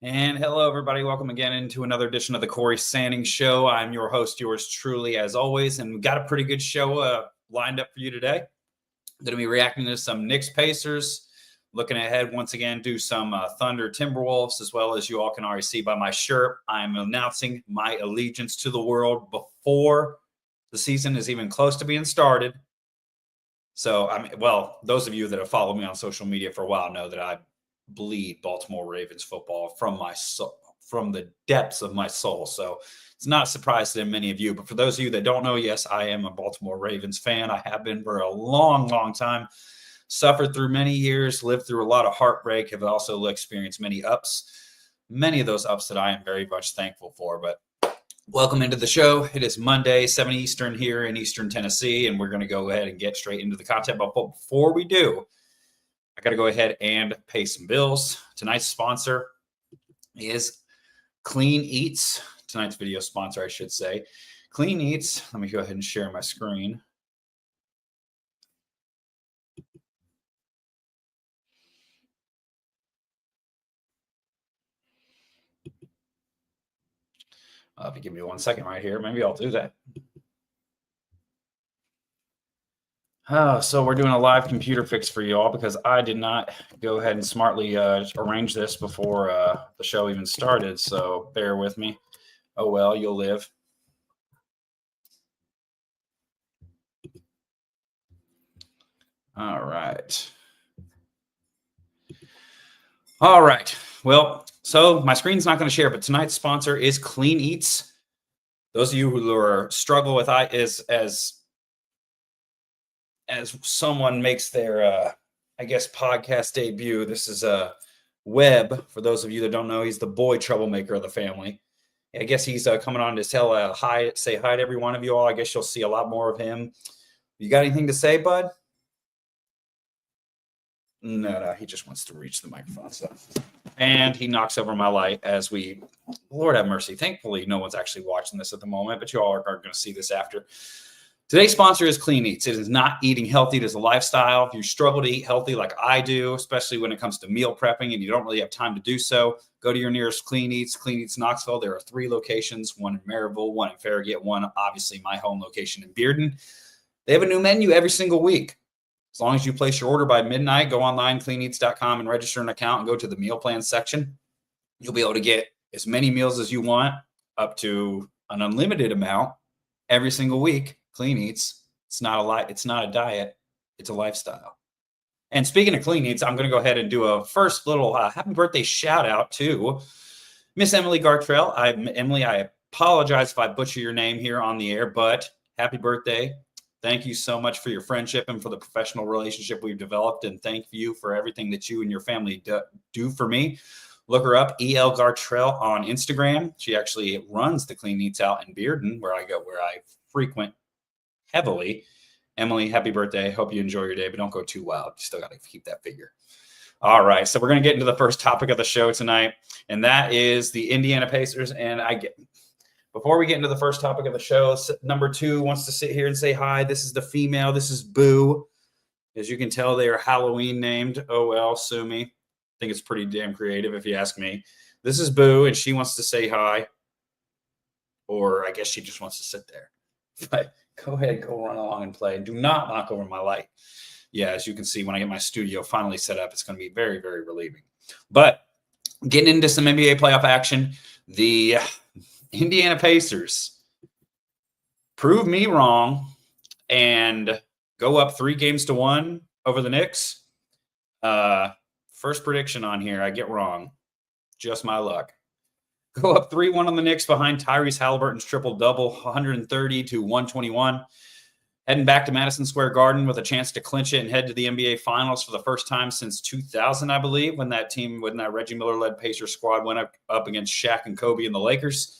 And hello, everybody. Welcome again into another edition of the Corey Sanning Show. I'm your host, yours truly, as always, and we've got a pretty good show lined up for you today. I'm going to be reacting to some Knicks Pacers, looking ahead once again, do some Thunder Timberwolves, as well as you all can already see by my shirt. I'm announcing my allegiance to the world before the season is even close to being started. So, those of you that have followed me on social media for a while know that I bleed Baltimore Ravens football from my soul, from the depths of my soul. So it's not a surprise to many of you, but for those of you that don't know, yes, I am a Baltimore Ravens fan. I have been for a long, long time, suffered through many years, lived through a lot of heartbreak, have also experienced many ups, many of those ups that I am very much thankful for. But welcome into the show. It is Monday, 7 Eastern here in Eastern Tennessee, and we're going to go ahead and get straight into the content. But before we do, I got to go ahead and pay some bills. Tonight's sponsor is Clean Eats. Tonight's video sponsor, I should say. Clean Eats. Let me go ahead and share my screen. If you give me 1 second right here, maybe I'll do that. So we're doing a live computer fix for you all because I did not go ahead and smartly arrange this before the show even started. So bear with me. Oh, well, you'll live. All right. All right. Well, so my screen's not going to share, but tonight's sponsor is Clean Eats. Those of you who are struggle with as someone makes their, podcast debut, this is Webb. For those of you that don't know, he's the boy troublemaker of the family. I guess he's coming on to say hi to every one of you all. I guess you'll see a lot more of him. You got anything to say, bud? No, he just wants to reach the microphone. So, and he knocks over my light as Lord have mercy. Thankfully, no one's actually watching this at the moment, but you all are going to see this after. Today's sponsor is Clean Eats. It is not eating healthy. It is a lifestyle. If you struggle to eat healthy like I do, especially when it comes to meal prepping and you don't really have time to do so, go to your nearest Clean Eats. Clean Eats Knoxville. There are 3 locations, one in Maryville, one in Farragut, one, obviously, my home location in Bearden. They have a new menu every single week. As long as you place your order by midnight, go online, cleaneats.com, and register an account and go to the meal plan section. You'll be able to get as many meals as you want, up to an unlimited amount every single week. Clean Eats. It's not a diet. It's a lifestyle. And speaking of Clean Eats, I'm going to go ahead and do a first little happy birthday shout out to Miss Emily Gartrell. Emily, I apologize if I butcher your name here on the air, but happy birthday. Thank you so much for your friendship and for the professional relationship we've developed. And thank you for everything that you and your family do for me. Look her up, E.L. Gartrell on Instagram. She actually runs the Clean Eats out in Bearden, where I frequent heavily. Emily, happy birthday. Hope you enjoy your day, but don't go too wild. You still got to keep that figure. All right, so we're going to get into the first topic of the show tonight, and that is the Indiana Pacers. And before we get into the first topic of the show, number 2 wants to sit here and say hi. This is the female. This is Boo. As you can tell, they are Halloween named. Oh, well, sue me. I think it's pretty damn creative if you ask me. This is Boo, and she wants to say hi. Or I guess she just wants to sit there. But go ahead, go run along and play. Do not knock over my light. Yeah, as you can see, when I get my studio finally set up, it's going to be very, very relieving. But getting into some NBA playoff action, the Indiana Pacers prove me wrong and go up 3-1 over the Knicks. First prediction on here, I get wrong. Just my luck. Go up 3-1 on the Knicks behind Tyrese Halliburton's triple-double, 130 to 121. Heading back to Madison Square Garden with a chance to clinch it and head to the NBA Finals for the first time since 2000, I believe, when that Reggie Miller-led Pacers squad went up against Shaq and Kobe and the Lakers.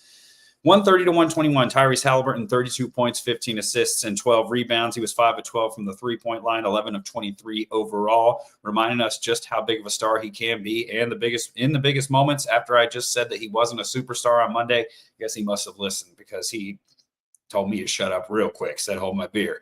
130 to 121. Tyrese Halliburton, 32 points, 15 assists, and 12 rebounds. He was 5 of 12 from the three-point line, 11 of 23 overall, reminding us just how big of a star he can be. And in the biggest moments, after I just said that he wasn't a superstar on Monday, I guess he must have listened because he told me to shut up real quick, said hold my beer.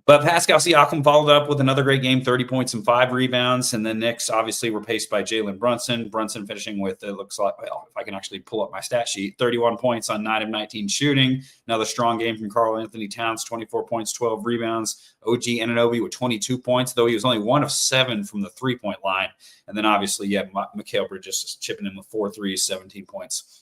But Pascal Siakam followed up with another great game, 30 points and 5 rebounds. And the Knicks obviously were paced by Jalen Brunson. Brunson finishing with, it looks like, well, if I can actually pull up my stat sheet, 31 points on 9 of 19 shooting. Another strong game from Karl Anthony Towns, 24 points, 12 rebounds. OG Anunoby with 22 points, though he was only 1 of 7 from the three-point line. And then obviously, Mikal Bridges chipping in with 4 threes, 17 points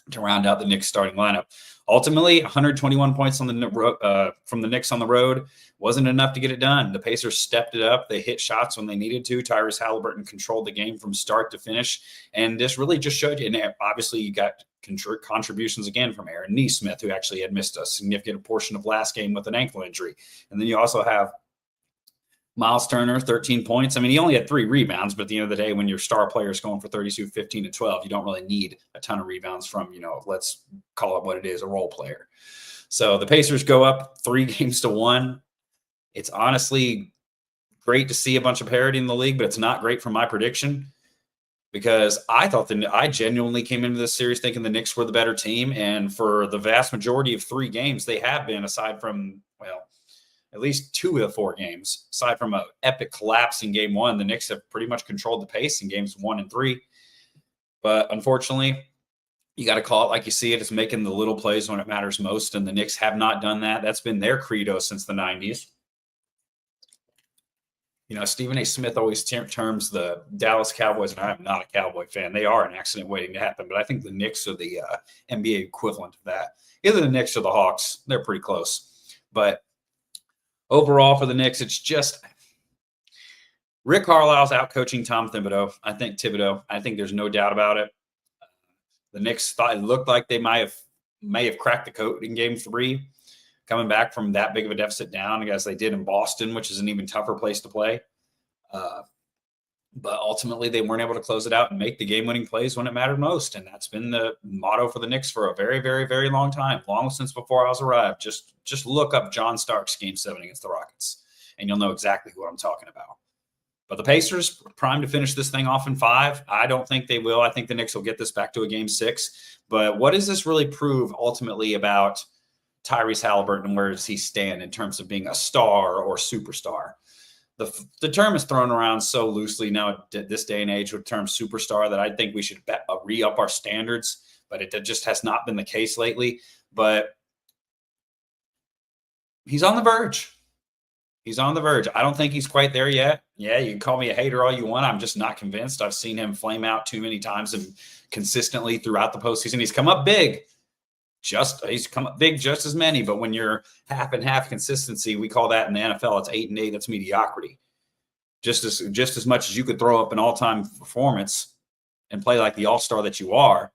to round out the Knicks starting lineup. Ultimately, 121 points on the from the Knicks on the road wasn't enough to get it done. The Pacers stepped it up. They hit shots when they needed to. Tyrese Halliburton controlled the game from start to finish. And this really just showed you. And obviously, you got contributions again from Aaron Nesmith, who actually had missed a significant portion of last game with an ankle injury. And then you also have Miles Turner, 13 points. I mean, he only had 3 rebounds, but at the end of the day, when your star player is going for 32, 15, and 12, you don't really need a ton of rebounds from, let's call it what it is, a role player. So the Pacers go up 3-1. It's honestly great to see a bunch of parity in the league, but it's not great for my prediction because I genuinely came into this series thinking the Knicks were the better team. And for the vast majority of 3 games, they have been, aside from, at least 2 of the 4 games, aside from an epic collapse in game 1, the Knicks have pretty much controlled the pace in games 1 and 3. But unfortunately, you got to call it like you see it. It's making the little plays when it matters most, and the Knicks have not done that. That's been their credo since the 90s. Stephen A. Smith always terms the Dallas Cowboys, and I'm not a Cowboy fan. They are an accident waiting to happen, but I think the Knicks are the NBA equivalent of that. Either the Knicks or the Hawks. They're pretty close. But overall for the Knicks, it's just Rick Carlisle's out coaching Tom Thibodeau. I think there's no doubt about it. The Knicks thought it looked like they may have cracked the code in game 3, coming back from that big of a deficit down, as they did in Boston, which is an even tougher place to play. But ultimately, they weren't able to close it out and make the game-winning plays when it mattered most. And that's been the motto for the Knicks for a very, very, very long time, long since before I was arrived. Just look up John Starks' Game 7 against the Rockets, and you'll know exactly what I'm talking about. But the Pacers primed to finish this thing off in 5. I don't think they will. I think the Knicks will get this back to a Game 6. But what does this really prove ultimately about Tyrese Halliburton, and where does he stand in terms of being a star or superstar? The term is thrown around so loosely now at this day and age with the term superstar that I think we should re-up our standards, but it just has not been the case lately. But he's on the verge. He's on the verge. I don't think he's quite there yet. Yeah, you can call me a hater all you want. I'm just not convinced. I've seen him flame out too many times and consistently throughout the postseason. He's come up big. He's come up big just as many, but when you're half and half consistency, we call that in the NFL, it's 8 and 8. That's mediocrity. Just as much as you could throw up an all-time performance and play like the all-star that you are,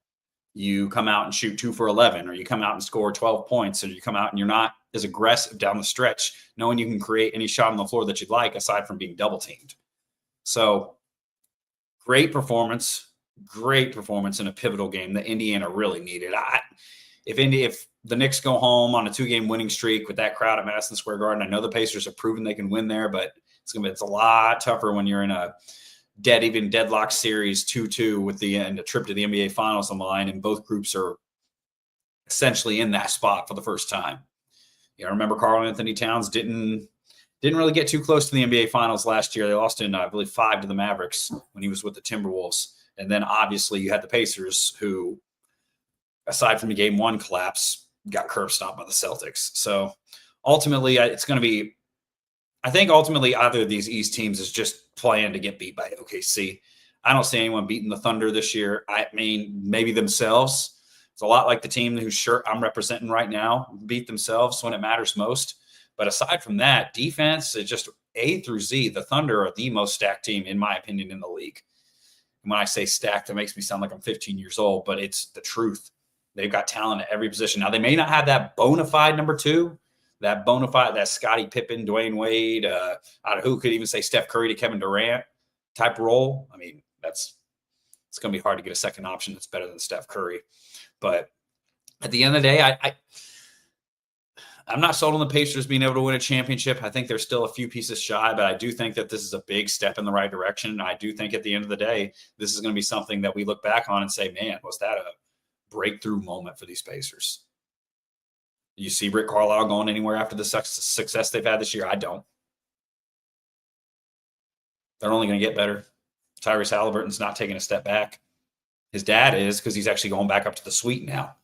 you come out and shoot 2 for 11, or you come out and score 12 points, or you come out and you're not as aggressive down the stretch, knowing you can create any shot on the floor that you'd like, aside from being double teamed. So great performance in a pivotal game that Indiana really needed. If the Knicks go home on a 2-game winning streak with that crowd at Madison Square Garden, I know the Pacers have proven they can win there, but it's a lot tougher when you're in a deadlock series 2-2 with a trip to the NBA Finals on the line, and both groups are essentially in that spot for the first time. I remember Karl Anthony Towns didn't really get too close to the NBA Finals last year. They lost in, I believe, 5 to the Mavericks when he was with the Timberwolves, and then obviously you had the Pacers, who, aside from the game 1 collapse, got curb stomped by the Celtics. So ultimately, I think either of these East teams is just playing to get beat by OKC. I don't see anyone beating the Thunder this year. I mean, maybe themselves. It's a lot like the team whose shirt I'm representing right now beat themselves when it matters most. But aside from that, defense is just A through Z. The Thunder are the most stacked team, in my opinion, in the league. And when I say stacked, it makes me sound like I'm 15 years old, but it's the truth. They've got talent at every position. Now, they may not have that bona fide number 2, that Scottie Pippen, Dwayne Wade, who could even say Steph Curry to Kevin Durant type role. I mean, it's going to be hard to get a second option that's better than Steph Curry. But at the end of the day, I'm not sold on the Pacers being able to win a championship. I think they're still a few pieces shy, but I do think that this is a big step in the right direction. I do think at the end of the day, this is going to be something that we look back on and say, man, was that a breakthrough moment for these Pacers? You see Rick Carlisle going anywhere after the success they've had this year? I don't. They're only going to get better. Tyrese Halliburton's not taking a step back. His dad is, because he's actually going back up to the suite now.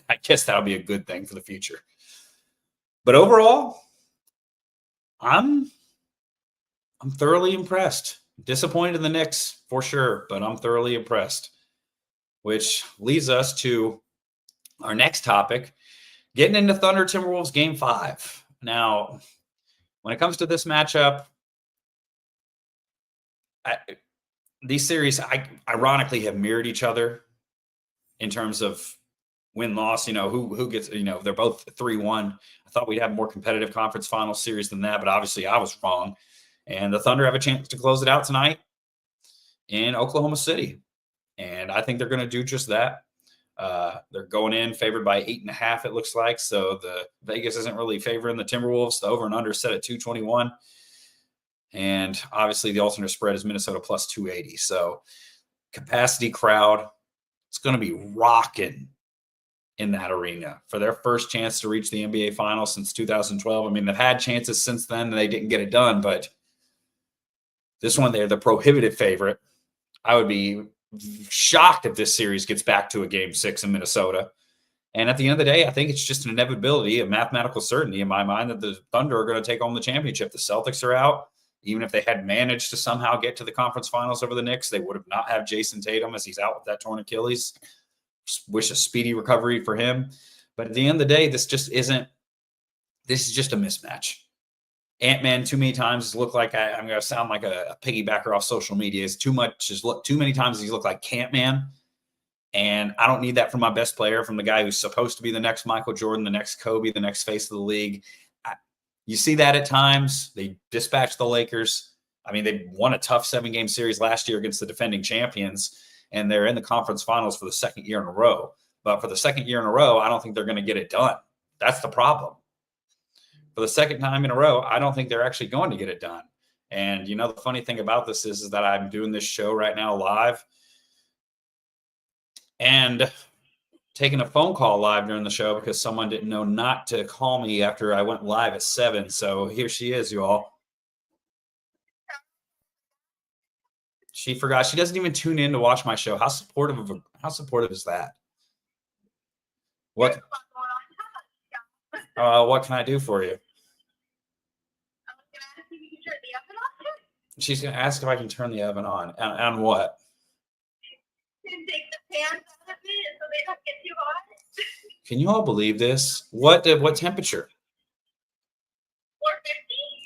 I guess that'll be a good thing for the future. But overall, I'm thoroughly impressed. Disappointed in the Knicks for sure, but I'm thoroughly impressed. Which leads us to our next topic, getting into Thunder Timberwolves Game 5. Now, when it comes to this matchup, these series, ironically, have mirrored each other in terms of win-loss. Who gets, they're both 3-1. I thought we'd have a more competitive conference final series than that, but obviously I was wrong. And the Thunder have a chance to close it out tonight in Oklahoma City. And I think they're going to do just that. They're going in favored by 8.5, it looks like. So the Vegas isn't really favoring the Timberwolves. The over and under set at 221. And obviously the alternate spread is Minnesota plus 280. So capacity crowd, it's going to be rocking in that arena for their first chance to reach the NBA Finals since 2012. I mean, they've had chances since then and they didn't get it done, but this one, they're the prohibitive favorite. I would be shocked if this series gets back to a Game 6 in Minnesota. And at the end of the day, I think it's just an inevitability, a mathematical certainty in my mind that the Thunder are going to take home the championship. The Celtics are out. Even if they had managed to somehow get to the conference finals over the Knicks, they would have not have Jason Tatum, as he's out with that torn Achilles. Wish a speedy recovery for him. But at the end of the day, this is just a mismatch. Ant-Man too many times has looked like I'm going to sound like a piggybacker off social media. It's too many times he's looked like Cant-Man. And I don't need that from my best player, from the guy who's supposed to be the next Michael Jordan, the next Kobe, the next face of the league. You see that at times. They dispatched the Lakers. I mean, they won a tough 7-game series last year against the defending champions, and they're in the conference finals for the second year in a row. But for the second year in a row, I don't think they're going to get it done. That's the problem. For the second time in a row, I don't think they're actually going to get it done. And, the funny thing about this is that I'm doing this show right now live and taking a phone call live during the show because someone didn't know not to call me after I went live at 7. So here she is, you all. She forgot. She doesn't even tune in to watch my show. How supportive is that? What can I do for you? She's going to ask if I can turn the oven on. On what? Take the pans out of it so they don't get too hot. Can you all believe this? What temperature?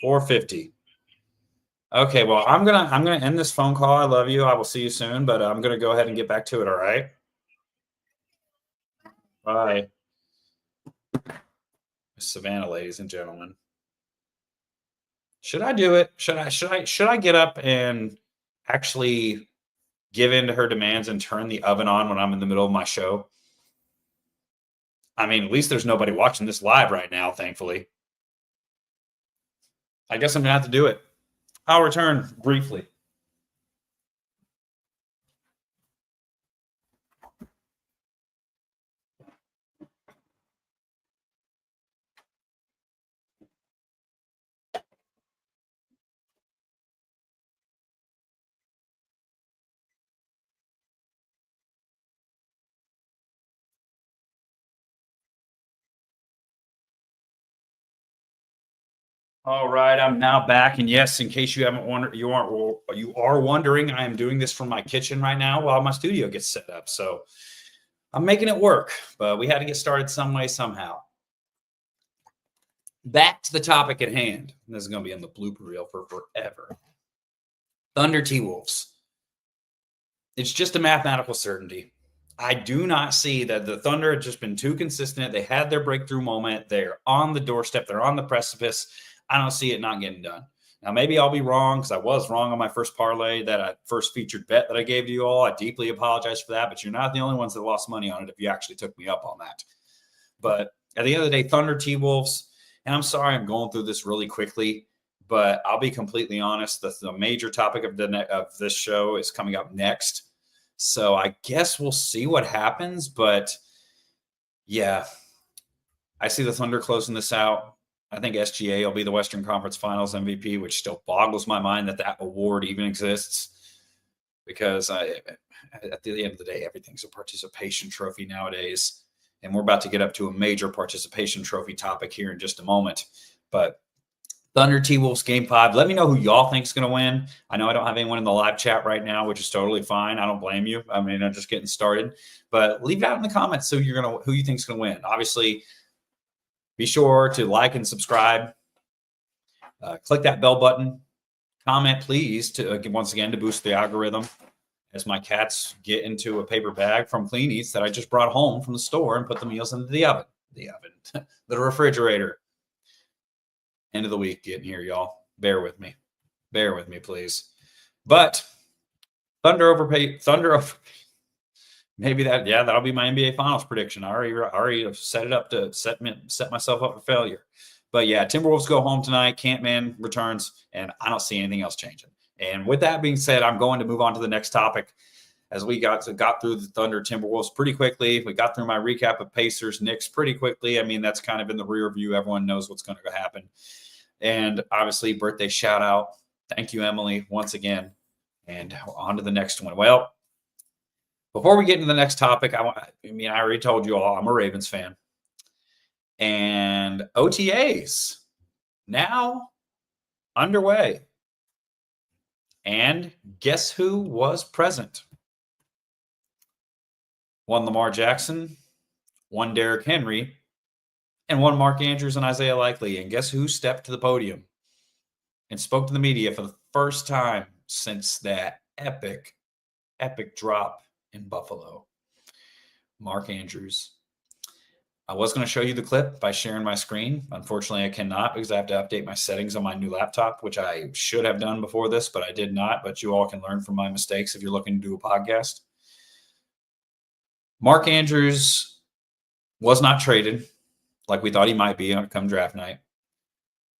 450. 450. Okay, well, I'm gonna end this phone call. I love you. I will see you soon, but I'm gonna go ahead and get back to it. All right. Bye. Savannah, ladies and gentlemen. Should I do it? Should I get up and actually give in to her demands and turn the oven on when I'm in the middle of my show? I mean, at least there's nobody watching this live right now, thankfully. I guess I'm going to have to do it. I'll return briefly. All right, I'm now back, and yes, in case you haven't wondered, you are wondering, I am doing this from my kitchen right now while my studio gets set up. So I'm making it work, but we had to get started some way, somehow. Back to the topic at hand. This is going to be in the blooper reel for forever. Thunder T-Wolves. It's just a mathematical certainty. I do not see that the Thunder have just been too consistent. They had their breakthrough moment. They're on the doorstep. They're on the precipice. I don't see it not getting done. Now, maybe I'll be wrong because I was wrong on my first parlay, that I first featured bet that I gave to you all. I deeply apologize for that, but you're not the only ones that lost money on it if you actually took me up on that. But at the end of the day, Thunder T-Wolves, and I'm sorry I'm going through this really quickly, but I'll be completely honest. The major topic of this show is coming up next. So I guess we'll see what happens. But, yeah, I see the Thunder closing this out. I think SGA will be the Western Conference Finals MVP, which still boggles my mind that award even exists. Because at the end of the day, everything's a participation trophy nowadays. And we're about to get up to a major participation trophy topic here in just a moment. But Thunder T-Wolves Game 5. Let me know who y'all think is going to win. I know I don't have anyone in the live chat right now, which is totally fine. I don't blame you. I mean, I'm just getting started. But leave it out in the comments who you think is going to win. Obviously, be sure to like and subscribe. Click that bell button. Comment, please, to once again to boost the algorithm as my cats get into a paper bag from Clean Eats that I just brought home from the store and put the meals into the oven. The refrigerator. End of the week getting here, y'all. Bear with me, please. But Thunder over. Maybe that'll be my NBA Finals prediction. I already have set it up to set myself up for failure. But yeah, Timberwolves go home tonight. Campman returns, and I don't see anything else changing. And with that being said, I'm going to move on to the next topic. As we got through the Thunder Timberwolves pretty quickly. We got through my recap of Pacers Knicks pretty quickly. I mean, that's kind of in the rear view. Everyone knows what's going to happen. And obviously, birthday shout out. Thank you, Emily, once again. And on to the next one. Well, before we get into the next topic, I already told you all I'm a Ravens fan. And OTAs now underway. And guess who was present? One Lamar Jackson, one Derrick Henry, and one Mark Andrews and Isaiah Likely. And guess who stepped to the podium and spoke to the media for the first time since that epic drop in Buffalo? Mark Andrews. I was going to show you the clip by sharing my screen. Unfortunately, I cannot because I have to update my settings on my new laptop, which I should have done before this, but I did not. But you all can learn from my mistakes if you're looking to do a podcast. Mark Andrews was not traded like we thought he might be come draft night.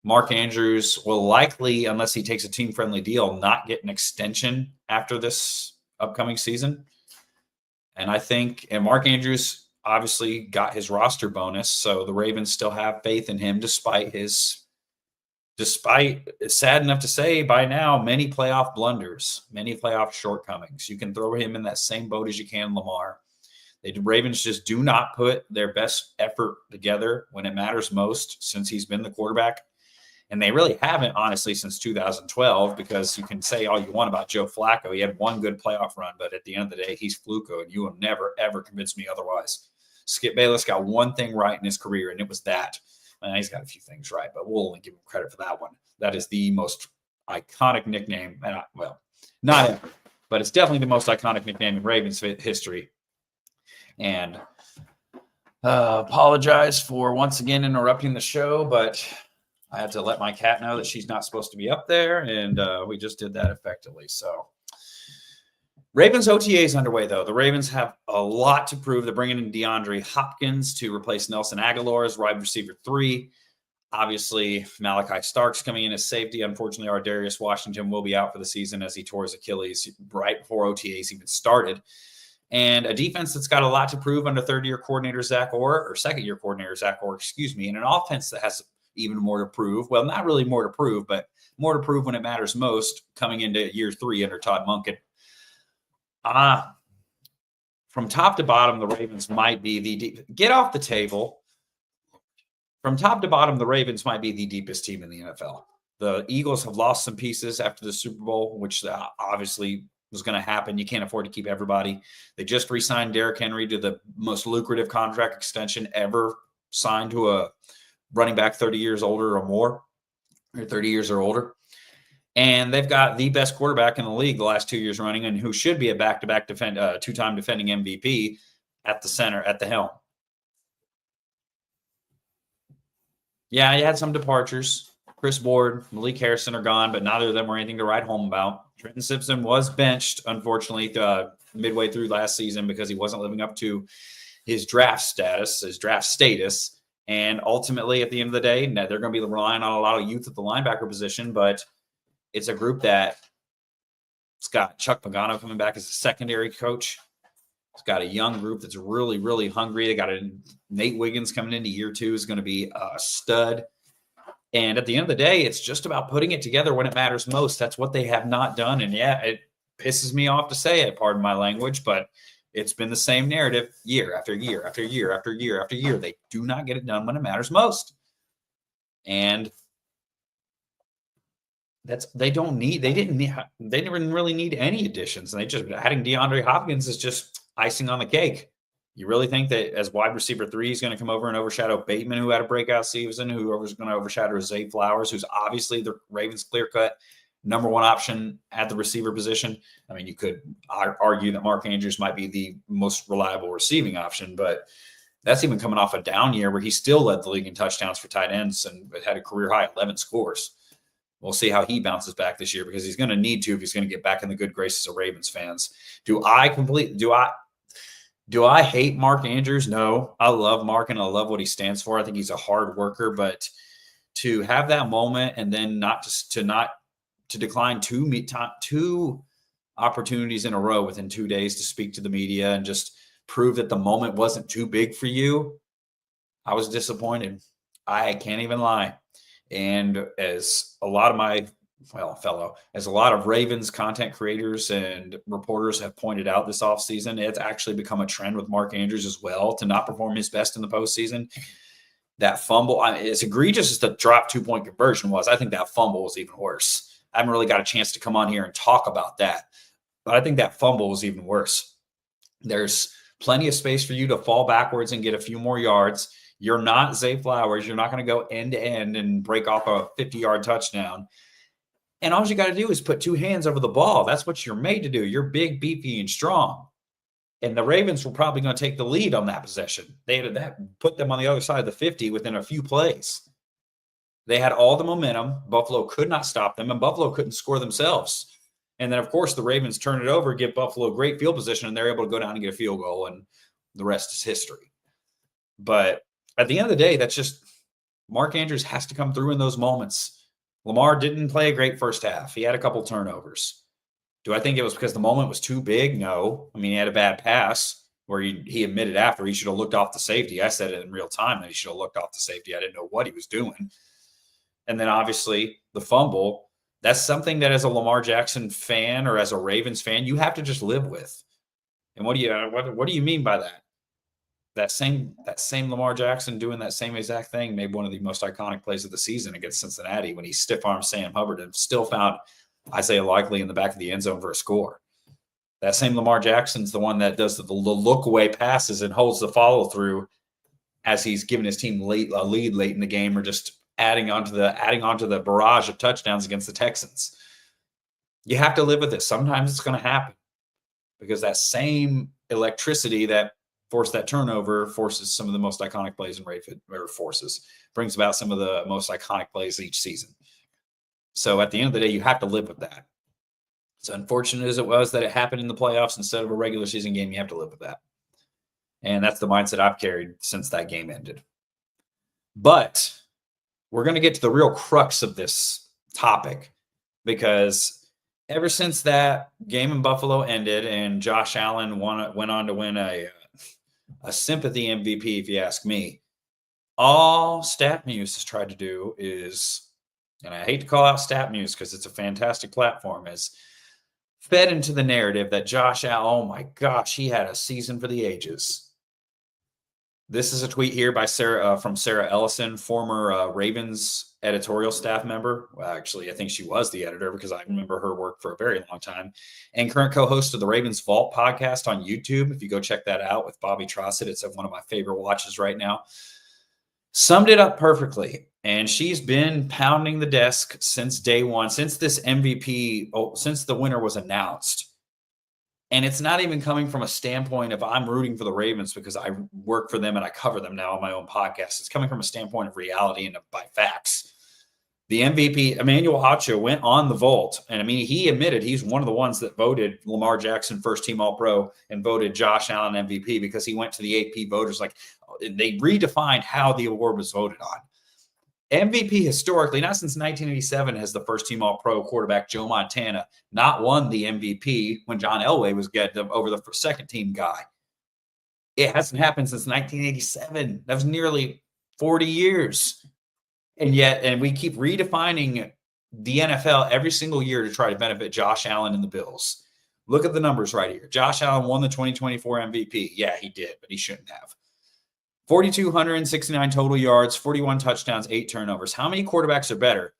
Mark Andrews will likely, unless he takes a team-friendly deal, not get an extension after this upcoming season. And Mark Andrews obviously got his roster bonus, so the Ravens still have faith in him despite sad enough to say by now, many playoff blunders, many playoff shortcomings. You can throw him in that same boat as you can Lamar. The Ravens just do not put their best effort together when it matters most since he's been the quarterback. And they really haven't, honestly, since 2012, because you can say all you want about Joe Flacco. He had one good playoff run, but at the end of the day, he's fluko, and you will never, ever convince me otherwise. Skip Bayless got one thing right in his career, and it was that. He's got a few things right, but we'll only give him credit for that one. That is the most iconic nickname. Not ever, but it's definitely the most iconic nickname in Ravens history. And apologize for once again interrupting the show, but I had to let my cat know that she's not supposed to be up there, and we just did that effectively. So Ravens OTA is underway, though. The Ravens have a lot to prove. They're bringing in DeAndre Hopkins to replace Nelson Aguilar as wide receiver 3. Obviously, Malachi Stark's coming in as safety. Unfortunately, Ardarius Washington will be out for the season as he tore his Achilles right before OTAs even started. And a defense that's got a lot to prove under third-year coordinator Zach Orr, or second-year coordinator Zach Orr, and an offense that has even more to prove. Well, not really more to prove, but more to prove when it matters most coming into year 3 under Todd Monken. From top to bottom, the Ravens might be get off the table. From top to bottom, the Ravens might be the deepest team in the NFL. The Eagles have lost some pieces after the Super Bowl, which obviously was going to happen. You can't afford to keep everybody. They just re-signed Derrick Henry to the most lucrative contract extension ever signed to a running back 30 years older or more, or 30 years or older. And they've got the best quarterback in the league the last 2 years running, and who should be a back-to-back two-time defending MVP at the center, at the helm. Yeah, you had some departures. Chris Ward, Malik Harrison are gone, but neither of them were anything to write home about. Trenton Simpson was benched, unfortunately, midway through last season because he wasn't living up to his draft status. And ultimately, at the end of the day, they're going to be relying on a lot of youth at the linebacker position, but it's a group that it's got Chuck Pagano coming back as a secondary coach. He's got a young group that's really, really hungry. They got Nate Wiggins coming into year 2 is going to be a stud. And at the end of the day, it's just about putting it together when it matters most. That's what they have not done. And yeah, it pisses me off to say it, pardon my language, but it's been the same narrative year after year after year after year after year. They do not get it done when it matters most. And they didn't really need any additions. And they just adding DeAndre Hopkins is just icing on the cake. You really think that as wide receiver 3, he's going to come over and overshadow Bateman, who had a breakout season, who was going to overshadow Zay Flowers, who's obviously the Ravens' clear-cut number 1 option at the receiver position? I mean, you could argue that Mark Andrews might be the most reliable receiving option, but that's even coming off a down year where he still led the league in touchdowns for tight ends and had a career-high 11 scores. We'll see how he bounces back this year because he's going to need to if he's going to get back in the good graces of Ravens fans. Do I hate Mark Andrews? No. I love Mark and I love what he stands for. I think he's a hard worker, but to have that moment and then to decline two opportunities in a row within 2 days to speak to the media and just prove that the moment wasn't too big for you, I was disappointed. I can't even lie. And as a lot of Ravens content creators and reporters have pointed out this offseason, it's actually become a trend with Mark Andrews as well to not perform his best in the postseason. That fumble, as egregious as the drop 2-point conversion was, I think that fumble was even worse. I haven't really got a chance to come on here and talk about that, but I think that fumble was even worse. There's plenty of space for you to fall backwards and get a few more yards. You're not Zay Flowers. You're not going to go end to end and break off a 50-yard touchdown. And all you got to do is put 2 hands over the ball. That's what you're made to do. You're big, beefy, and strong. And the Ravens were probably going to take the lead on that possession. They had that put them on the other side of the 50 within a few plays. They had all the momentum. Buffalo could not stop them, and Buffalo couldn't score themselves. And then, of course, the Ravens turn it over, give Buffalo great field position, and they're able to go down and get a field goal, and the rest is history. But at the end of the day, that's just Mark Andrews has to come through in those moments. Lamar didn't play a great first half. He had a couple turnovers. Do I think it was because the moment was too big? No. I mean, he had a bad pass where he admitted after he should have looked off the safety. I said it in real time that he should have looked off the safety. I didn't know what he was doing. And then obviously the fumble, that's something that as a Lamar Jackson fan or as a Ravens fan, you have to just live with. And what do you mean by that? That same Lamar Jackson doing that same exact thing made one of the most iconic plays of the season against Cincinnati when he stiff-armed Sam Hubbard and still found Isaiah Likely in the back of the end zone for a score. That same Lamar Jackson's the one that does the look-away passes and holds the follow-through as he's giving his team a lead late in the game or just adding onto the barrage of touchdowns against the Texans. You have to live with it. Sometimes it's going to happen because that same electricity that forced that turnover forces some of the most iconic plays in brings about some of the most iconic plays each season. So at the end of the day, you have to live with that. As unfortunate as it was that it happened in the playoffs instead of a regular season game, you have to live with that. And that's the mindset I've carried since that game ended. But we're going to get to the real crux of this topic because ever since that game in Buffalo ended and Josh Allen went on to win a sympathy MVP, if you ask me, all StatMuse has tried to do is, and I hate to call out StatMuse because it's a fantastic platform, is fed into the narrative that Josh Allen, oh my gosh, he had a season for the ages. This is a tweet here by from Sarah Ellison, former Ravens editorial staff member. Well, actually, I think she was the editor because I remember her work for a very long time. And current co-host of the Ravens Vault podcast on YouTube. If you go check that out with Bobby Trossett, it's one of my favorite watches right now. Summed it up perfectly. And she's been pounding the desk since day one, since this MVP, since the winner was announced. And it's not even coming from a standpoint of I'm rooting for the Ravens because I work for them and I cover them now on my own podcast. It's coming from a standpoint of reality and by facts. The MVP, Emmanuel Acho, went on the Vault. And I mean, he admitted he's one of the ones that voted Lamar Jackson first team All-Pro and voted Josh Allen MVP because he went to the AP voters. Like they redefined how the award was voted on. MVP historically, not since 1987, has the first team All-Pro quarterback Joe Montana not won the MVP when John Elway was getting over the second team guy. It hasn't happened since 1987. That was nearly 40 years. And we keep redefining the NFL every single year to try to benefit Josh Allen and the Bills. Look at the numbers right here. Josh Allen won the 2024 MVP. Yeah, he did, but he shouldn't have. 4,269 total yards, 41 touchdowns, 8 turnovers. How many quarterbacks are better?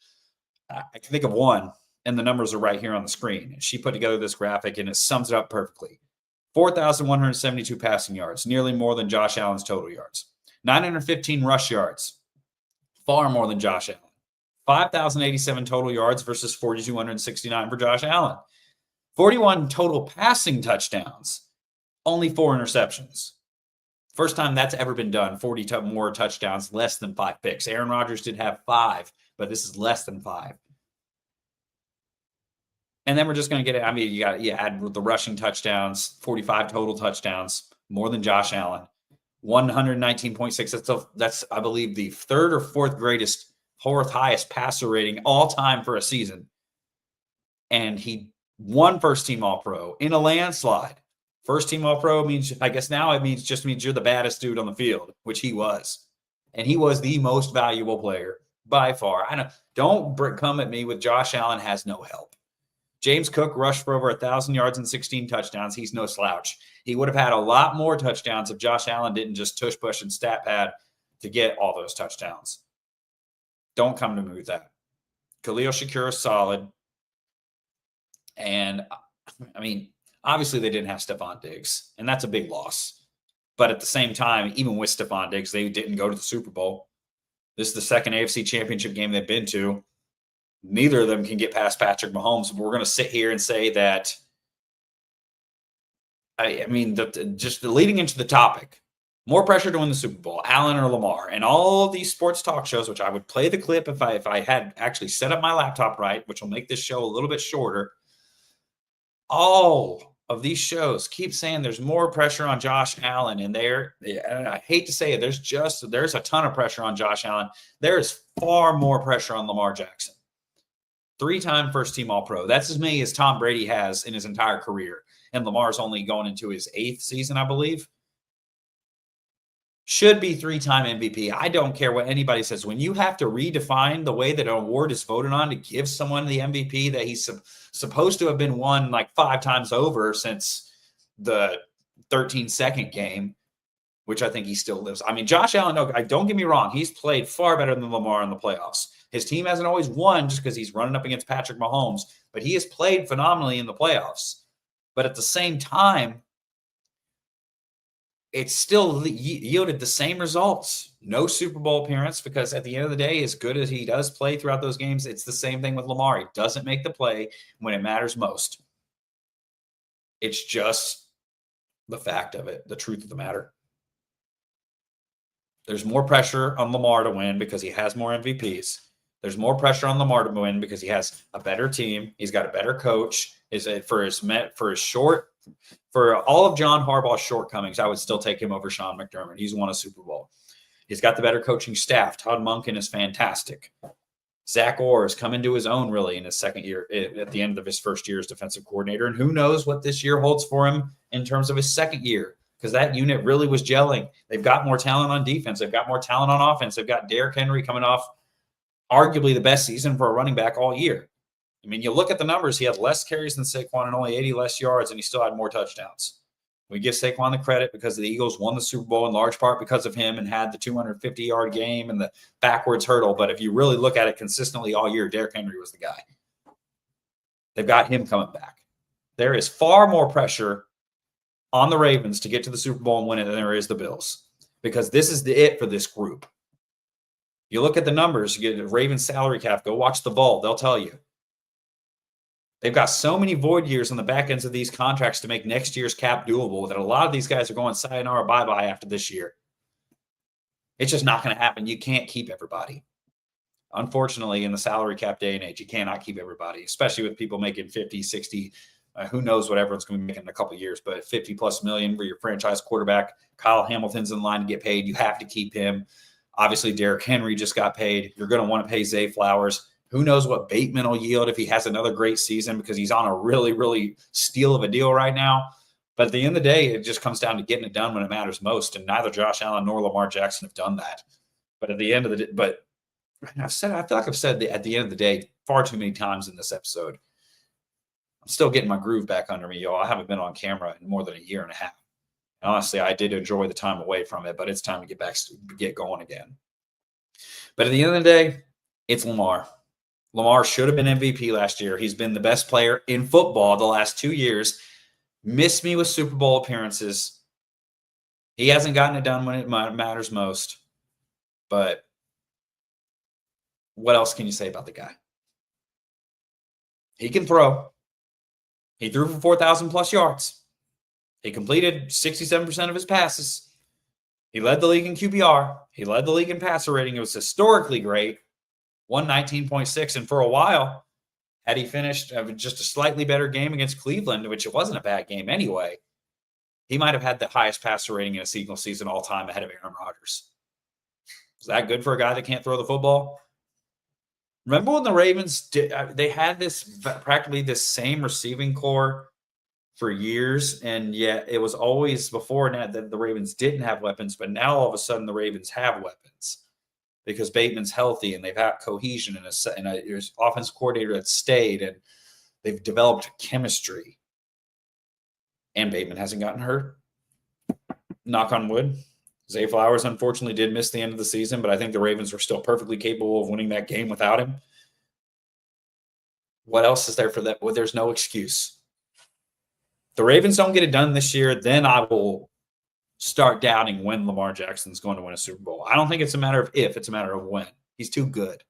I can think of one, and the numbers are right here on the screen. She put together this graphic, and it sums it up perfectly. 4,172 passing yards, nearly more than Josh Allen's total yards. 915 rush yards, far more than Josh Allen. 5,087 total yards versus 4,269 for Josh Allen. 41 total passing touchdowns, only 4 interceptions. First time that's ever been done, 40 more touchdowns, less than 5 picks. Aaron Rodgers did have 5, but this is less than 5. And then we're just going to get it. I mean, you add the rushing touchdowns, 45 total touchdowns, more than Josh Allen. 119.6. That's I believe the 3rd or 4th highest passer rating all time for a season. And he won first team All-Pro in a landslide. First team All-Pro means, I guess now it means you're the baddest dude on the field, which he was. And he was the most valuable player by far. Don't come at me with Josh Allen has no help. James Cook rushed for over 1,000 yards and 16 touchdowns. He's no slouch. He would have had a lot more touchdowns if Josh Allen didn't just tush push and stat pad to get all those touchdowns. Don't come to me with that. Khalil Shakir is solid. And, I mean, obviously they didn't have Stephon Diggs, and that's a big loss. But at the same time, even with Stephon Diggs, they didn't go to the Super Bowl. This is the second AFC Championship game they've been to. Neither of them can get past Patrick Mahomes. We're going to sit here and say that, just leading into the topic, more pressure to win the Super Bowl, Allen or Lamar, and all of these sports talk shows, which I would play the clip if I had actually set up my laptop right, which will make this show a little bit shorter. All of these shows keep saying there's more pressure on Josh Allen, and I hate to say it, there's a ton of pressure on Josh Allen. There is far more pressure on Lamar Jackson. 3-time first-team All-Pro. That's as many as Tom Brady has in his entire career. And Lamar's only going into his 8th season, I believe. Should be 3-time MVP. I don't care what anybody says. When you have to redefine the way that an award is voted on to give someone the MVP that he's supposed to have been won like 5 times over since the 13-second game, which I think he still lives. I mean, Josh Allen, don't get me wrong. He's played far better than Lamar in the playoffs. His team hasn't always won just because he's running up against Patrick Mahomes, but he has played phenomenally in the playoffs. But at the same time, it still yielded the same results. No Super Bowl appearance, because at the end of the day, as good as he does play throughout those games, it's the same thing with Lamar. He doesn't make the play when it matters most. It's just the fact of it, the truth of the matter. There's more pressure on Lamar to win because he has more MVPs. There's more pressure on Lamar to win because he has a better team. He's got a better coach. For all of John Harbaugh's shortcomings, I would still take him over Sean McDermott. He's won a Super Bowl. He's got the better coaching staff. Todd Monken is fantastic. Zach Orr has come into his own really in his second year, at the end of his first year as defensive coordinator. And who knows what this year holds for him in terms of his second year, because that unit really was gelling. They've got more talent on defense. They've got more talent on offense. They've got Derrick Henry coming off arguably the best season for a running back all year. I mean, you look at the numbers, he had less carries than Saquon and only 80 less yards, and he still had more touchdowns. We give Saquon the credit because the Eagles won the Super Bowl in large part because of him and had the 250-yard game and the backwards hurdle. But if you really look at it consistently all year, Derrick Henry was the guy. They've got him coming back. There is far more pressure on the Ravens to get to the Super Bowl and win it than there is the Bills, because this is it for this group. You look at the numbers, you get the Ravens salary cap, go watch the vault, they'll tell you. They've got so many void years on the back ends of these contracts to make next year's cap doable that a lot of these guys are going sayonara bye-bye after this year. It's just not going to happen. You can't keep everybody. Unfortunately, in the salary cap day and age, you cannot keep everybody, especially with people making 50, 60, who knows what everyone's going to be making in a couple of years, but 50+ million for your franchise quarterback. Kyle Hamilton's in line to get paid. You have to keep him. Obviously, Derrick Henry just got paid. You're going to want to pay Zay Flowers. Who knows what Bateman will yield if he has another great season, because he's on a really, really steal of a deal right now. But at the end of the day, it just comes down to getting it done when it matters most. And neither Josh Allen nor Lamar Jackson have done that. But at the end of the day, I feel like I've said that at the end of the day far too many times in this episode. I'm still getting my groove back under me, y'all. I haven't been on camera in more than a year and a half. And honestly, I did enjoy the time away from it, but it's time to get going again. But at the end of the day, it's Lamar. Lamar should have been MVP last year. He's been the best player in football the last 2 years. Missed me with Super Bowl appearances. He hasn't gotten it done when it matters most. But what else can you say about the guy? He can throw. He threw for 4,000 plus yards. He completed 67% of his passes. He led the league in QBR. He led the league in passer rating. It was historically great. 119.6. And for a while, had he finished just a slightly better game against Cleveland, which it wasn't a bad game anyway, he might have had the highest passer rating in a single season all time ahead of Aaron Rodgers. Is that good for a guy that can't throw the football? Remember when the Ravens they had practically this same receiving core for years, and yet it was always before that the Ravens didn't have weapons, but now all of a sudden the Ravens have weapons because Bateman's healthy and they've had cohesion and there's offensive coordinator that stayed and they've developed chemistry. And Bateman hasn't gotten hurt. Knock on wood. Zay Flowers unfortunately did miss the end of the season, but I think the Ravens are still perfectly capable of winning that game without him. What else is there for that? Well, there's no excuse. The Ravens don't get it done this year, then I will start doubting when Lamar Jackson's going to win a Super Bowl. I don't think it's a matter of if, it's a matter of when. He's too good.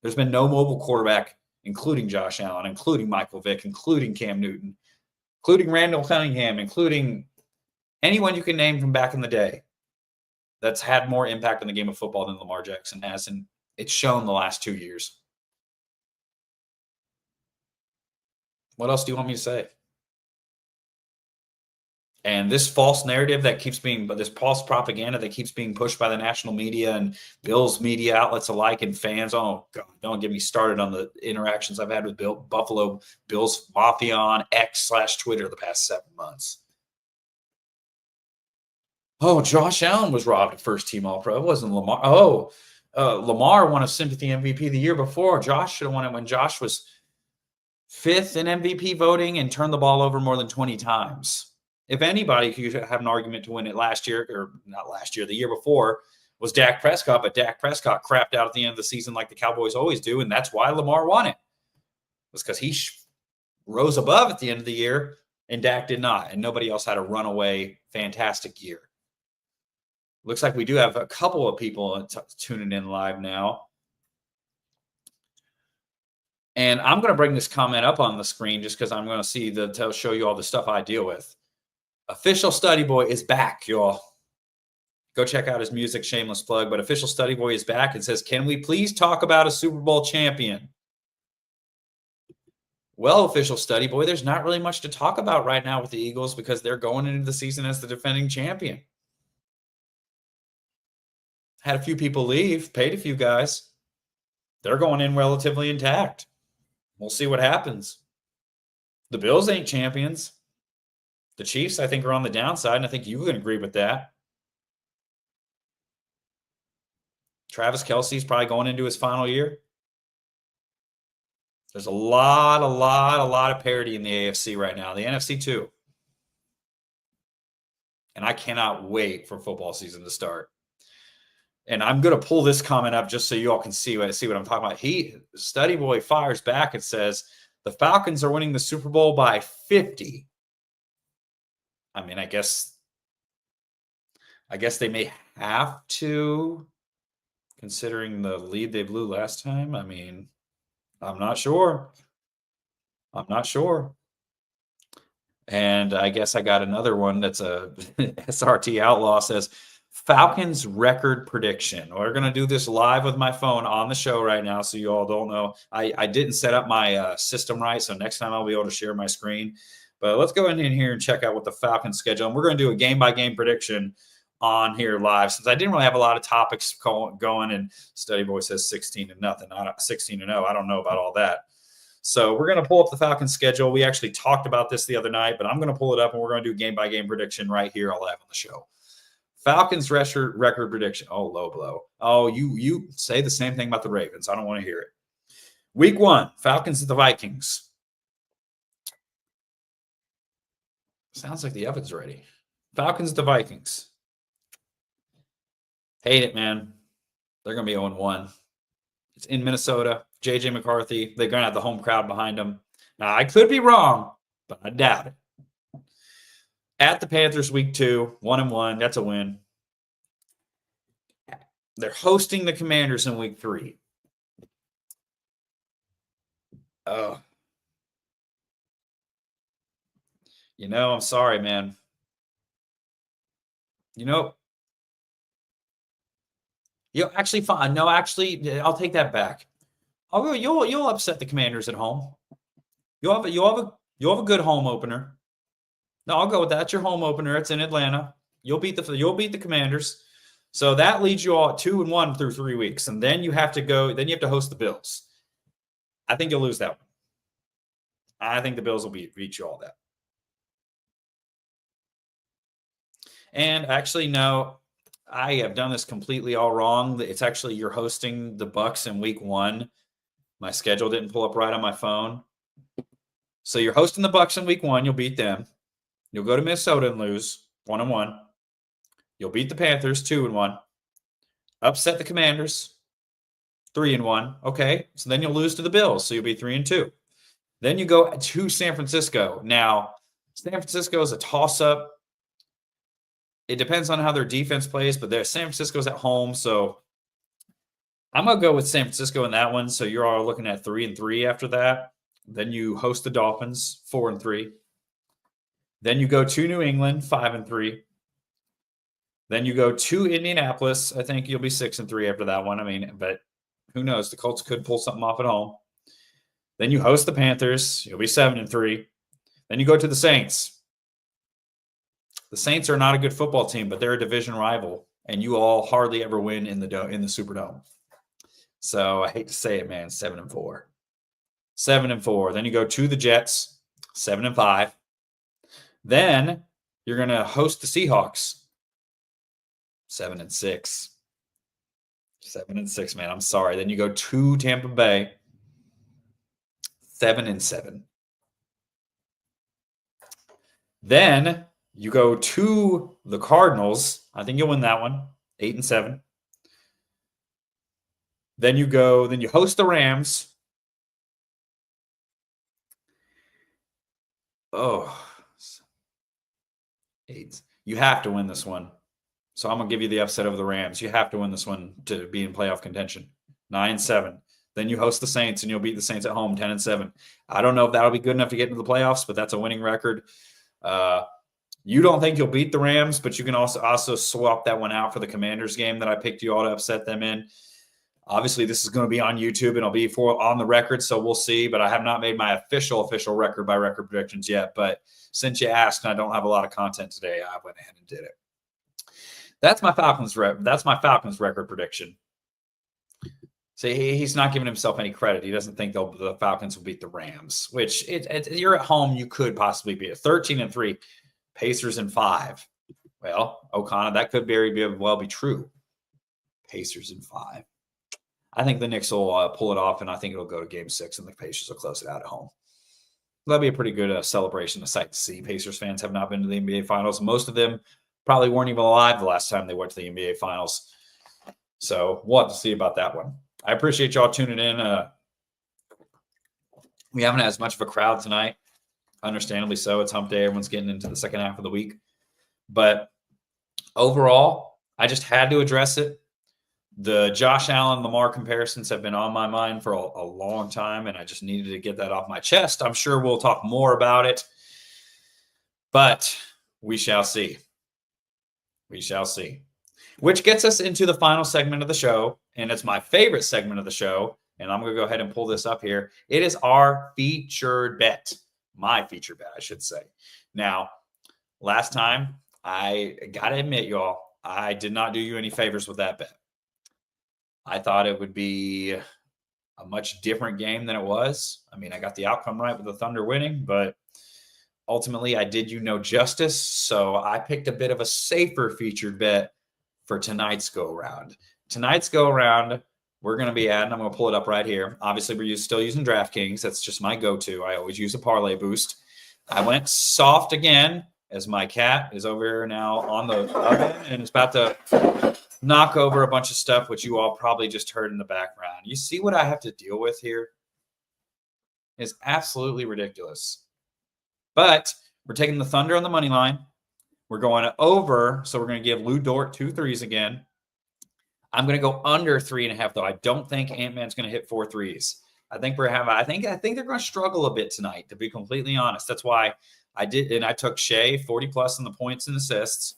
There's been no mobile quarterback, including Josh Allen, including Michael Vick, including Cam Newton, including Randall Cunningham, including anyone you can name from back in the day that's had more impact on the game of football than Lamar Jackson has, and it's shown the last 2 years. What else do you want me to say? And this false narrative that keeps being, but this false propaganda that keeps being pushed by the national media and Bills media outlets alike and fans. Oh, God, don't get me started on the interactions I've had with Buffalo Bills Mafia on X/Twitter the past 7 months. Oh, Josh Allen was robbed of first-team All-Pro. It wasn't Lamar. Oh, Lamar won a sympathy MVP the year before. Josh should have won it when Josh was 5th in MVP voting and turned the ball over more than 20 times. If anybody could have an argument to win it last year, or not last year, the year before, was Dak Prescott, but Dak Prescott crapped out at the end of the season like the Cowboys always do, and that's why Lamar won it. It was because he rose above at the end of the year, and Dak did not, and nobody else had a runaway fantastic year. Looks like we do have a couple of people tuning in live now. And I'm going to bring this comment up on the screen just because I'm going to show you all the stuff I deal with. Official Study Boy is back, y'all. Go check out his music, shameless plug. But Official Study Boy is back and says, can we please talk about a Super Bowl champion? Well, Official Study Boy, there's not really much to talk about right now with the Eagles because they're going into the season as the defending champion. Had a few people leave, paid a few guys. They're going in relatively intact. We'll see what happens. The Bills ain't champions. The Chiefs, I think, are on the downside, and I think you can agree with that. Travis Kelce's probably going into his final year. There's a lot of parity in the AFC right now. The NFC too. And I cannot wait for football season to start. And I'm going to pull this comment up just so you all can see what I'm talking about. Study Boy fires back and says, the Falcons are winning the Super Bowl by 50. I mean, I guess they may have to, considering the lead they blew last time. I mean, I'm not sure. And I guess I got another one that's a SRT Outlaw says, Falcons record prediction. We're going to do this live with my phone on the show right now, so you all don't know. I didn't set up my system right, so next time I'll be able to share my screen. But let's go in here and check out what the Falcons schedule. And we're going to do a game-by-game prediction on here live, since I didn't really have a lot of topics going. And Study Boy says 16-0. 16-0. I don't know about all that. So we're going to pull up the Falcons schedule. We actually talked about this the other night, but I'm going to pull it up and we're going to do game-by-game prediction right here live on the show. Falcons record prediction. Oh, low blow. Oh, you say the same thing about the Ravens. I don't want to hear it. Week 1, Falcons at the Vikings. Sounds like the oven's ready. Falcons at the Vikings. Hate it, man. They're going to be 0-1. It's in Minnesota. J.J. McCarthy. They're going to have the home crowd behind them. Now, I could be wrong, but I doubt it. At the Panthers, week 2, 1-1. That's a win. They're hosting the Commanders in week 3. Oh. I'm sorry, man. You'll actually fine. No, actually, I'll take that back. I'll go. You'll upset the Commanders at home. You'll have a good home opener. No, I'll go with that. It's your home opener. It's in Atlanta. You'll beat the Commanders. So that leads you all at 2-1 through 3 weeks, and then you have to go. Then you have to host the Bills. I think you'll lose that one. I think the Bills will beat you all that. And actually, no, I have done this completely all wrong. It's actually you're hosting the Bucks in week 1. My schedule didn't pull up right on my phone. So you're hosting the Bucks in week 1. You'll beat them. You'll go to Minnesota and lose 1-1. You'll beat the Panthers 2-1. Upset the Commanders 3-1. Okay, so then you'll lose to the Bills. So you'll be 3-2. Then you go to San Francisco. Now, San Francisco is a toss-up. It depends on how their defense plays, but San Francisco's at home, so I'm going to go with San Francisco in that one. So you're all looking at 3-3 after that. Then you host the Dolphins, 4-3. Then you go to New England, 5-3. Then you go to Indianapolis. I think you'll be 6-3 after that one. I mean, but who knows? The Colts could pull something off at home. Then you host the Panthers. You'll be 7-3. Then you go to the Saints. The Saints are not a good football team, but they're a division rival, and you all hardly ever win in the Superdome. So I hate to say it, man. 7-4. 7-4. Then you go to the Jets, 7-5. Then you're going to host the Seahawks, 7-6. 7-6, man. I'm sorry. Then you go to Tampa Bay, 7-7. Then you go to the Cardinals. I think you'll win that one, 8-7. Then you host the Rams. Oh, 8. You have to win this one. So I'm going to give you the upset over the Rams. You have to win this one to be in playoff contention. 9-7. Then you host the Saints, and you'll beat the Saints at home, 10-7. I don't know if that'll be good enough to get into the playoffs, but that's a winning record. You don't think you'll beat the Rams, but you can also swap that one out for the Commanders game that I picked you all to upset them in. Obviously, this is going to be on YouTube, and it'll be on the record, so we'll see. But I have not made my official record-by-record predictions yet. But since you asked, and I don't have a lot of content today, I went ahead and did it. That's my Falcons record prediction. See, he's not giving himself any credit. He doesn't think the Falcons will beat the Rams, which you're at home, you could possibly be at 13-3. Pacers in 5. Well, O'Connor, that could very well be true. Pacers in 5. I think the Knicks will pull it off, and I think it'll go to Game 6, and the Pacers will close it out at home. That'll be a pretty good celebration, a sight to see. Pacers fans have not been to the NBA Finals. Most of them probably weren't even alive the last time they went to the NBA Finals. So we'll have to see about that one. I appreciate y'all tuning in. We haven't had as much of a crowd tonight. Understandably so. It's hump day. Everyone's getting into the second half of the week. But overall, I just had to address it. The Josh Allen Lamar comparisons have been on my mind for a long time, and I just needed to get that off my chest. I'm sure we'll talk more about it, but we shall see. We shall see. Which gets us into the final segment of the show, and it's my favorite segment of the show, and I'm going to go ahead and pull this up here. It is our featured bet. My featured bet, I should say. Now, last time, I got to admit, y'all, I did not do you any favors with that bet. I thought it would be a much different game than it was. I mean, I got the outcome right with the Thunder winning, but ultimately I did you no justice. So I picked a bit of a safer featured bet for tonight's go-around. Tonight's go-around, we're going to be at, and I'm going to pull it up right here. Obviously, we're still using DraftKings. That's just my go-to. I always use a parlay boost. I went soft again as my cat is over here now on the oven and is about to knock over a bunch of stuff, which you all probably just heard in the background. You see what I have to deal with here? It's absolutely ridiculous. But we're taking the Thunder on the money line. We're going over, so we're going to give Lou Dort 2 threes again. I'm going to go under 3.5, though. I don't think Ant-Man's going to hit 4 threes. I think they're going to struggle a bit tonight, to be completely honest. That's why I did, and I took Shea 40+ in the points and assists.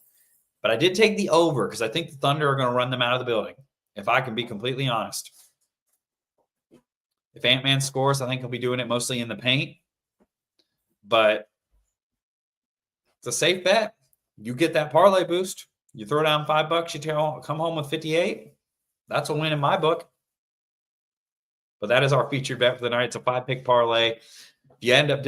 But I did take the over because I think the Thunder are going to run them out of the building, if I can be completely honest. If Ant-Man scores, I think he'll be doing it mostly in the paint. But it's a safe bet. You get that parlay boost. You throw down $5, you come home with 58. That's a win in my book. But that is our featured bet for the night. It's a 5-pick parlay. If you end up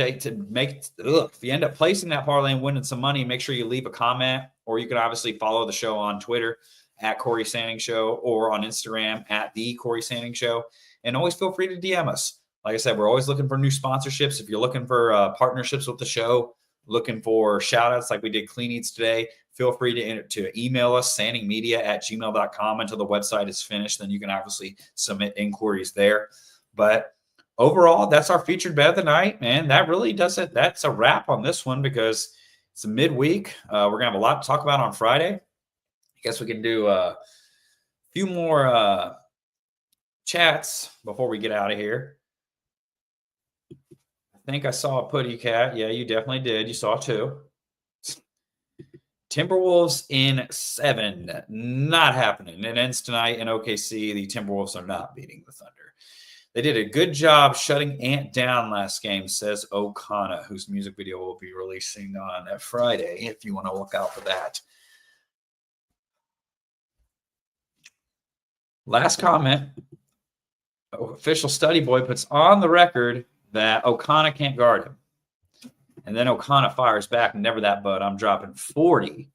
placing that parlay and winning some money, make sure you leave a comment, or you can obviously follow the show on Twitter at Corey Sanding Show or on Instagram at the Corey Sanding Show. And always feel free to DM us. Like I said, we're always looking for new sponsorships. If you're looking for partnerships with the show, looking for shout outs like we did Clean Eats today, feel free to email us, sandingmedia@gmail.com until the website is finished. Then you can obviously submit inquiries there. But overall, that's our featured bet of the night, man. That really does it. That's a wrap on this one because it's a midweek. We're going to have a lot to talk about on Friday. I guess we can do a few more chats before we get out of here. I think I saw a Putty Cat. Yeah, you definitely did. You saw 2. Timberwolves in 7. Not happening. It ends tonight in OKC. The Timberwolves are not beating the Thunder. They did a good job shutting Ant down last game, says O'Connor, whose music video will be releasing on Friday, if you want to look out for that. Last comment. Official study boy puts on the record that O'Connor can't guard him. And then O'Connor fires back, never that, bud. I'm dropping 40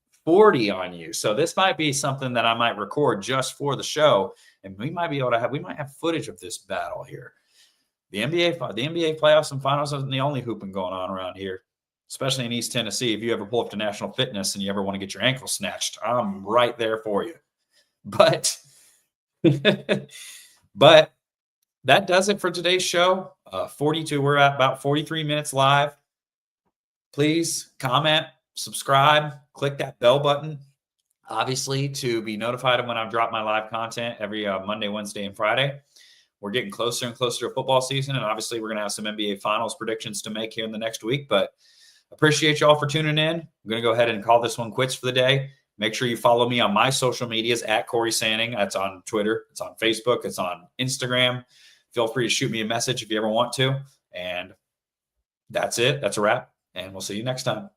on you. So this might be something that I might record just for the show. And we might have footage of this battle here. The NBA playoffs and finals isn't the only hooping going on around here, especially in East Tennessee. If you ever pull up to National Fitness and you ever want to get your ankle snatched, I'm right there for you. But that does it for today's show. 42. We're at about 43 minutes live. Please comment, subscribe, click that bell button, obviously, to be notified of when I drop my live content every Monday, Wednesday, and Friday. We're getting closer and closer to football season, and obviously we're going to have some NBA Finals predictions to make here in the next week. But appreciate you all for tuning in. I'm going to go ahead and call this one quits for the day. Make sure you follow me on my social medias at Corey Sanding. That's on Twitter. It's on Facebook. It's on Instagram. Feel free to shoot me a message if you ever want to. And that's it. That's a wrap. And we'll see you next time.